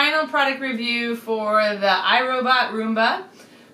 final product review for the iRobot Roomba,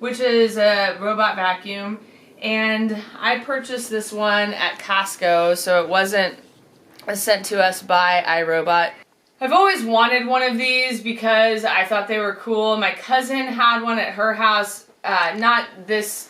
which is a robot vacuum. And I purchased this one at Costco, so it wasn't sent to us by iRobot. I've always wanted one of these because I thought they were cool. My cousin had one at her house. Not this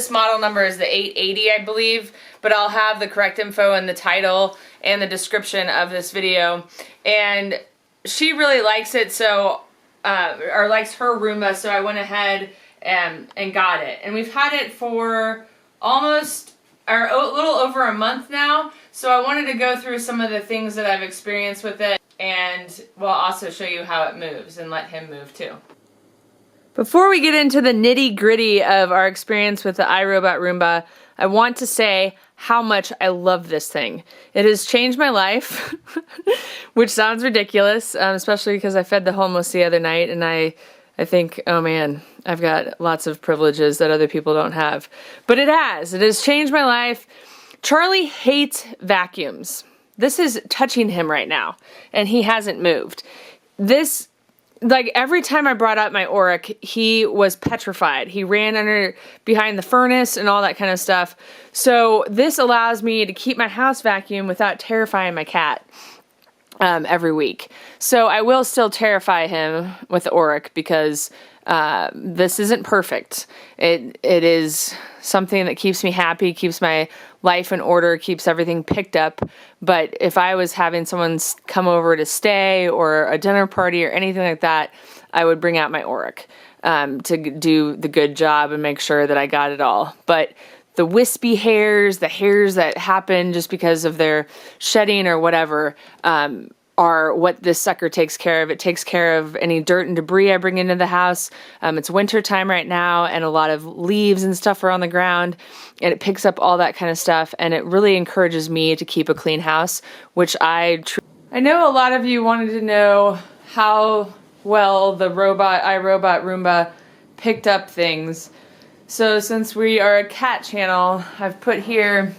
model number is the 880, I believe, but I'll have the correct info in the title and the description of this video. And she really likes it, so or likes her Roomba, so I went ahead and got it. And we've had it for almost or a little over a month now, so I wanted to go through some of the things that I've experienced with it, and we'll also show you how it moves and let him move too. Before we get into the nitty-gritty of our experience with the iRobot Roomba, I want to say how much I love this thing. It has changed my life, which sounds ridiculous, especially because I fed the homeless the other night, and I think, oh man, I've got lots of privileges that other people don't have. But it has changed my life. Charlie hates vacuums. This is touching him right now, and he hasn't moved. This, like, every time I brought up my Auric, he was petrified. He ran behind the furnace and all that kind of stuff. So this allows me to keep my house vacuum without terrifying my cat every week. So I will still terrify him with the Auric because this isn't perfect. It is something that keeps me happy, keeps my life in order, keeps everything picked up. But if I was having someone come over to stay or a dinner party or anything like that, I would bring out my Auric to do the good job and make sure that I got it all. But the wispy hairs, the hairs that happen just because of their shedding or whatever, are what this sucker takes care of. It takes care of any dirt and debris I bring into the house. It's winter time right now, and a lot of leaves and stuff are on the ground, and it picks up all that kind of stuff, and it really encourages me to keep a clean house, which I know a lot of you wanted to know how well the iRobot Roomba picked up things. So since we are a cat channel, I've put here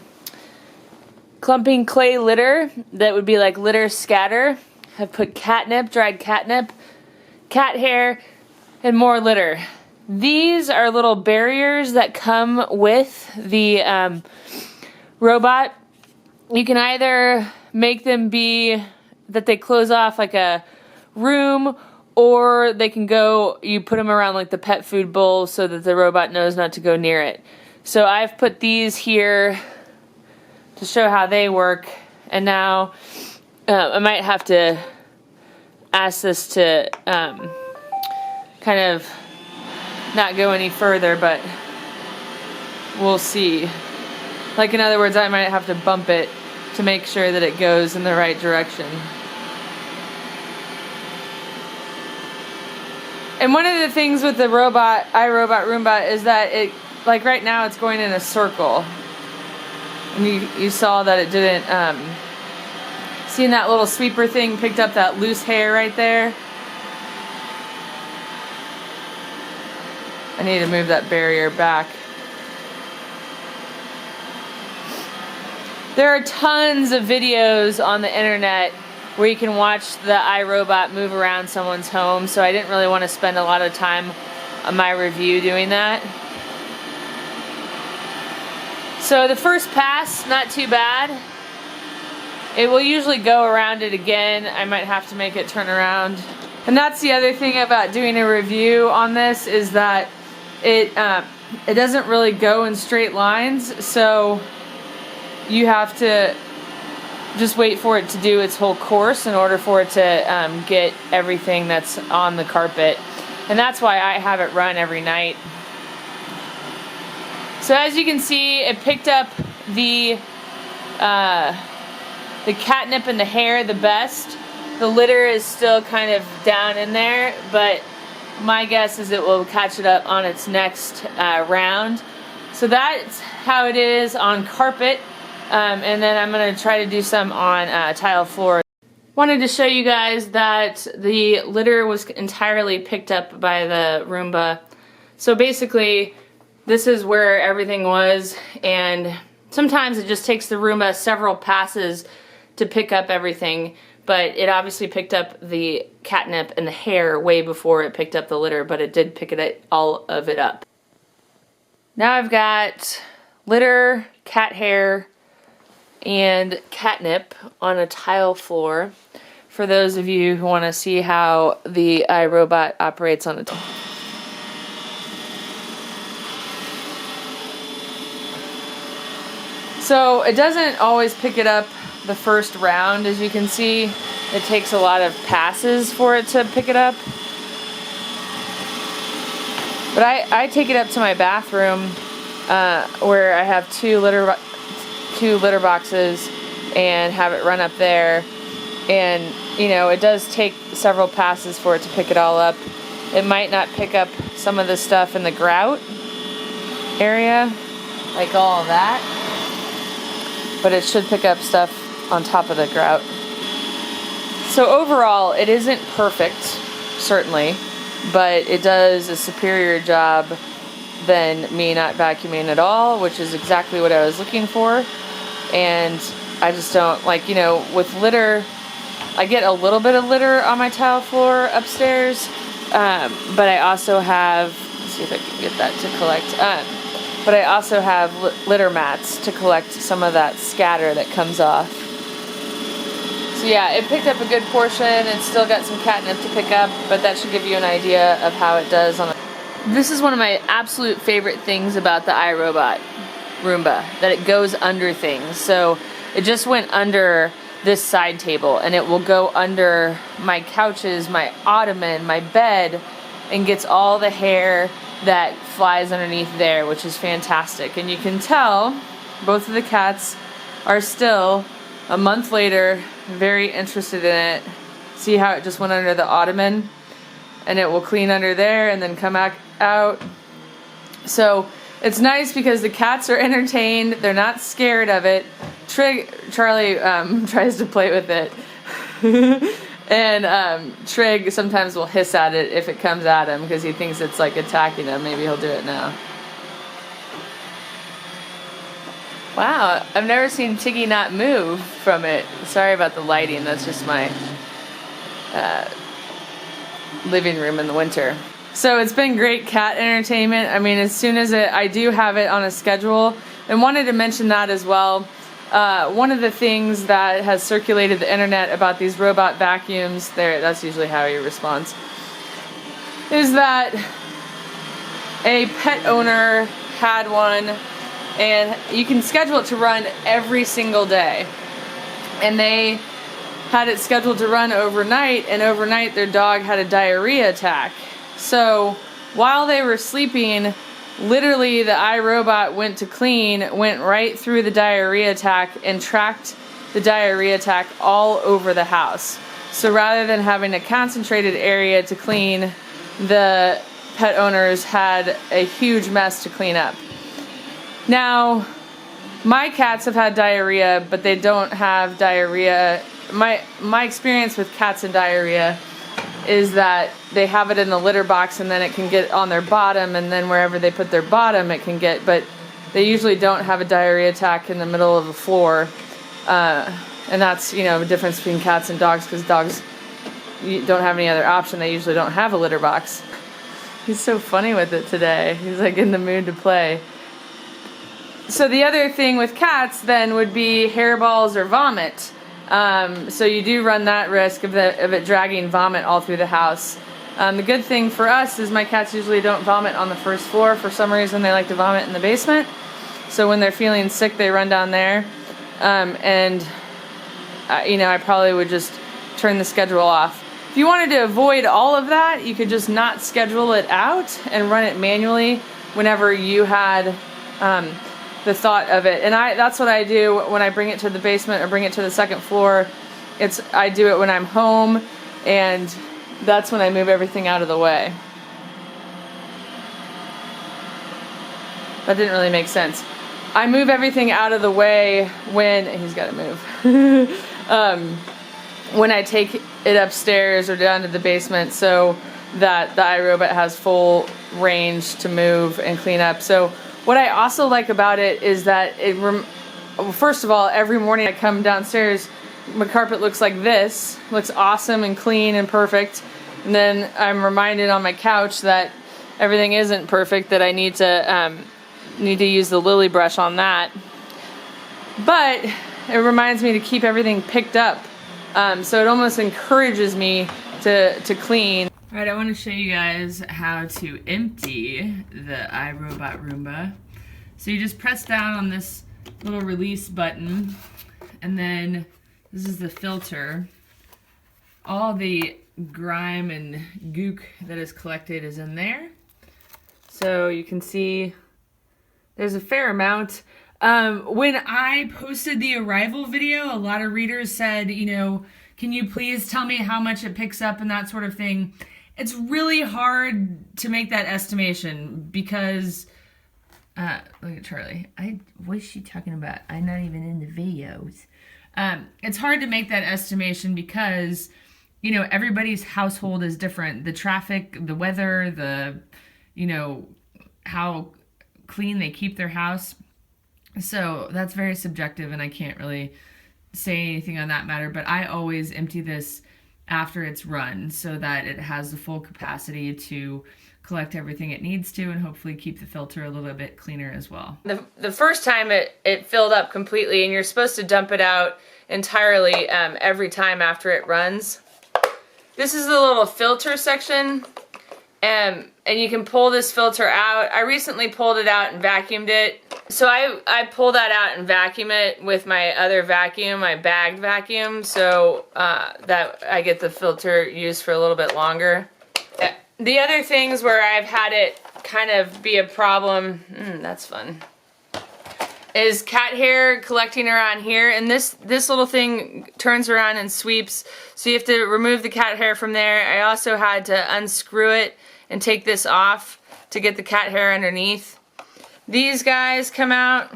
clumping clay litter that would be like litter scatter. I've put catnip, dried catnip, cat hair, and more litter. These are little barriers that come with the robot. You can either make them be that they close off like a room, or they can go, you put them around like the pet food bowl so that the robot knows not to go near it. So I've put these here to show how they work, and now I might have to ask this to kind of not go any further, but we'll see. Like, in other words, I might have to bump it to make sure that it goes in the right direction. And one of the things with the iRobot Roomba is that it, like right now, it's going in a circle. And you saw that it didn't, seeing that little sweeper thing picked up that loose hair right there? I need to move that barrier back. There are tons of videos on the internet where you can watch the iRobot move around someone's home, so I didn't really want to spend a lot of time on my review doing that. So the first pass, not too bad. It will usually go around it again. I might have to make it turn around. And that's the other thing about doing a review on this, is that it doesn't really go in straight lines, so you have to just wait for it to do its whole course in order for it to get everything that's on the carpet. And that's why I have it run every night. So as you can see, it picked up the catnip and the hair the best. The litter is still kind of down in there, but my guess is it will catch it up on its next round. So that's how it is on carpet, and then I'm going to try to do some on tile floor. Wanted to show you guys that the litter was entirely picked up by the Roomba. So basically, this is where everything was, and sometimes it just takes the Roomba several passes to pick up everything. but it obviously picked up the catnip and the hair way before it picked up the litter, but it did pick all of it up. Now I've got litter, cat hair, and catnip on a tile floor for those of you who want to see how the iRobot operates on a tile. So it doesn't always pick it up the first round. As you can see, it takes a lot of passes for it to pick it up. But I take it up to my bathroom where I have two litter boxes and have it run up there. And, you know, it does take several passes for it to pick it all up. It might not pick up some of the stuff in the grout area, like all of that. But it should pick up stuff on top of the grout. So overall, it isn't perfect, certainly, but it does a superior job than me not vacuuming at all, which is exactly what I was looking for. And I just don't, like, you know, with litter, I get a little bit of litter on my tile floor upstairs, but I also have, let's see if I can get that to collect, but I also have litter mats to collect some of that scatter that comes off. So yeah, it picked up a good portion. It's still got some catnip to pick up, but that should give you an idea of how it does on This is one of my absolute favorite things about the iRobot Roomba, that it goes under things. So it just went under this side table, and it will go under my couches, my ottoman, my bed, and gets all the hair that flies underneath there, which is fantastic. And you can tell both of the cats are still, a month later, very interested in it. See how it just went under the ottoman, and it will clean under there and then come back out. So it's nice because the cats are entertained, they're not scared of it. Charlie tries to play with it. And Trig sometimes will hiss at it if it comes at him because he thinks it's like attacking him. Maybe he'll do it now. Wow, I've never seen Tiggy not move from it. Sorry about the lighting, that's just my living room in the winter. So it's been great cat entertainment. I mean, as soon as I do have it on a schedule, and wanted to mention that as well. One of the things that has circulated the internet about these robot vacuums, that's usually how he responds, is that a pet owner had one, and you can schedule it to run every single day. And they had it scheduled to run overnight, and overnight their dog had a diarrhea attack. So while they were sleeping, literally the iRobot went to clean, went right through the diarrhea attack and tracked the diarrhea attack all over the house. So rather than having a concentrated area to clean, the pet owners had a huge mess to clean up. Now, my cats have had diarrhea, but they don't have diarrhea. My experience with cats and diarrhea is that they have it in the litter box and then it can get on their bottom, and then wherever they put their bottom it can get, but they usually don't have a diarrhea attack in the middle of the floor. And that's, you know, the difference between cats and dogs, because dogs don't have any other option. They usually don't have a litter box. He's so funny with it today. He's like in the mood to play. So the other thing with cats then would be hairballs or vomit. So you do run that risk of it dragging vomit all through the house. The good thing for us is my cats usually don't vomit on the first floor. For some reason they like to vomit in the basement. So when they're feeling sick they run down there. You know, I probably would just turn the schedule off. If you wanted to avoid all of that, you could just not schedule it out and run it manually whenever you had the thought of it. And that's what I do when I bring it to the basement or bring it to the second floor. I do it when I'm home, and that's when I move everything out of the way. That didn't really make sense. I move everything out of the way when he's got to move. When I take it upstairs or down to the basement, so that the iRobot has full range to move and clean up. So what I also like about it is that first of all, every morning I come downstairs, my carpet looks like this. Looks awesome and clean and perfect. And then I'm reminded on my couch that everything isn't perfect, that I need to use the lily brush on that. But it reminds me to keep everything picked up. So it almost encourages me to clean. All right, I want to show you guys how to empty the iRobot Roomba. So you just press down on this little release button, and then this is the filter. All the grime and gook that is collected is in there. So you can see there's a fair amount. When I posted the arrival video, a lot of readers said, you know, can you please tell me how much it picks up and that sort of thing. It's really hard to make that estimation because, look at Charlie. What is she talking about? I'm not even in the videos. It's hard to make that estimation because, you know, everybody's household is different. The traffic, the weather, you know, how clean they keep their house. So that's very subjective, and I can't really say anything on that matter, but I always empty this after it's run so that it has the full capacity to collect everything it needs to and hopefully keep the filter a little bit cleaner as well. The first time it filled up completely, and you're supposed to dump it out entirely every time after it runs. This is the little filter section, and you can pull this filter out. I recently pulled it out and vacuumed it. So I pull that out and vacuum it with my other vacuum, my bagged vacuum, so that I get the filter used for a little bit longer. The other things where I've had it kind of be a problem, that's fun, is cat hair collecting around here, and this little thing turns around and sweeps, so you have to remove the cat hair from there. I also had to unscrew it and take this off to get the cat hair underneath. These guys come out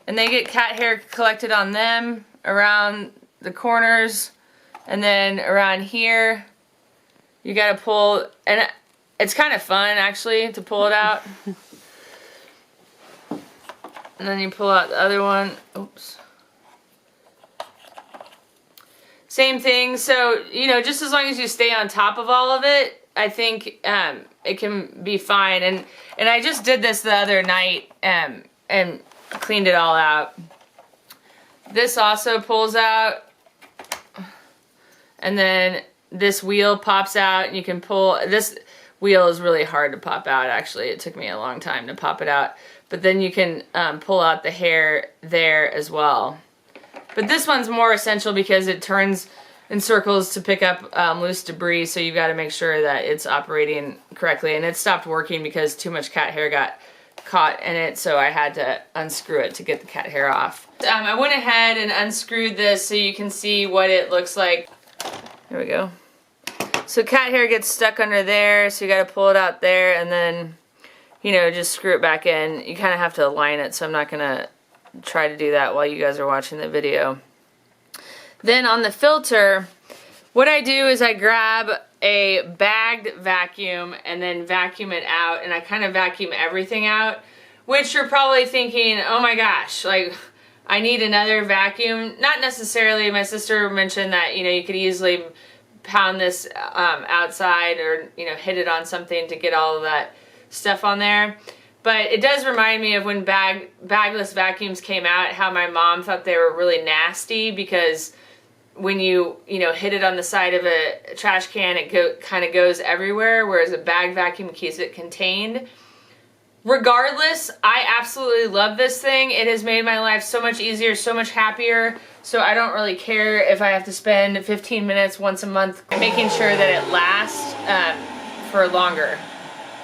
and they get cat hair collected on them around the corners, and then around here you gotta pull, and it's kind of fun actually to pull it out. And then you pull out the other one. Oops. Same thing. So, you know, just as long as you stay on top of all of it, I think it can be fine. And I just did this the other night and cleaned it all out. This also pulls out. And then this wheel pops out, and you can pull. This wheel is really hard to pop out, actually. It took me a long time to pop it out. But then you can pull out the hair there as well. But this one's more essential because it turns in circles to pick up loose debris, so you've got to make sure that it's operating correctly. And it stopped working because too much cat hair got caught in it, so I had to unscrew it to get the cat hair off. I went ahead and unscrewed this so you can see what it looks like. There we go. So cat hair gets stuck under there, so you got to pull it out there, and then, you know, just screw it back in. You kind of have to align it, so I'm not going to try to do that while you guys are watching the video. Then on the filter, what I do is I grab a bagged vacuum and then vacuum it out, and I kind of vacuum everything out, which you're probably thinking, oh my gosh, like, I need another vacuum. Not necessarily. My sister mentioned that, you know, you could easily pound this outside, or, you know, hit it on something to get all of that stuff on there. But it does remind me of when bagless vacuums came out, how my mom thought they were really nasty because when you know, hit it on the side of a trash can, it kind of goes everywhere, whereas a bag vacuum keeps it contained. Regardless, I absolutely love this thing. It has made my life so much easier, so much happier, so I don't really care if I have to spend 15 minutes once a month making sure that it lasts for longer.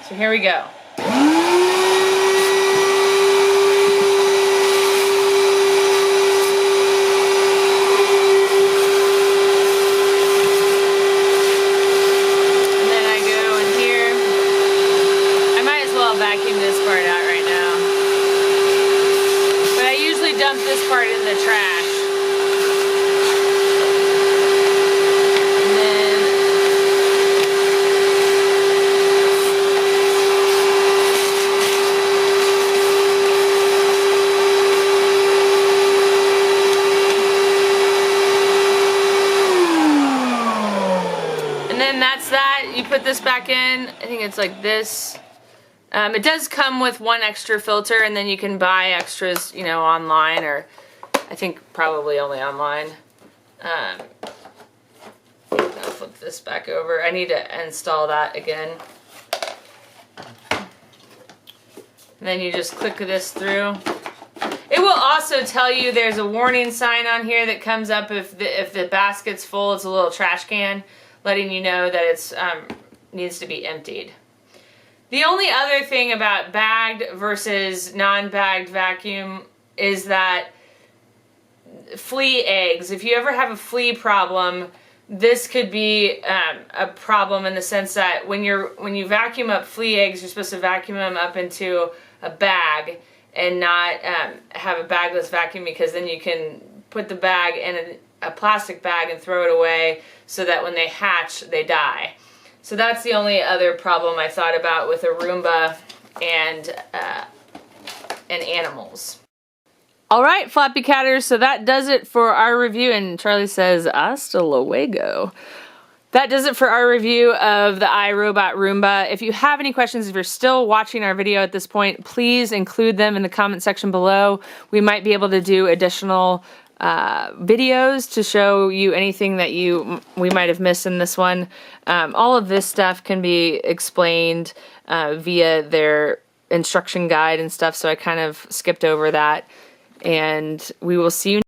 So here we go. Vacuum this part out right now. But I usually dump this part in the trash. And then thing. It's like this. It does come with one extra filter, and then you can buy extras, you know, online, or I think probably only online. I'll flip this back over. I need to install that again. And then you just click this through. It will also tell you there's a warning sign on here that comes up if the basket's full. It's a little trash can letting you know that it's needs to be emptied. The only other thing about bagged versus non-bagged vacuum is that flea eggs. If you ever have a flea problem, this could be a problem in the sense that when you vacuum up flea eggs, you're supposed to vacuum them up into a bag and not have a bagless vacuum, because then you can put the bag in a plastic bag and throw it away so that when they hatch, they die. So that's the only other problem I thought about with a Roomba and animals. All right, Floppy Catters, so that does it for our review, and Charlie says, hasta luego. That does it for our review of the iRobot Roomba. If you have any questions, if you're still watching our video at this point, please include them in the comment section below. We might be able to do additional videos to show you anything that we might have missed in this one. All of this stuff can be explained via their instruction guide and stuff, so I kind of skipped over that. And we will see you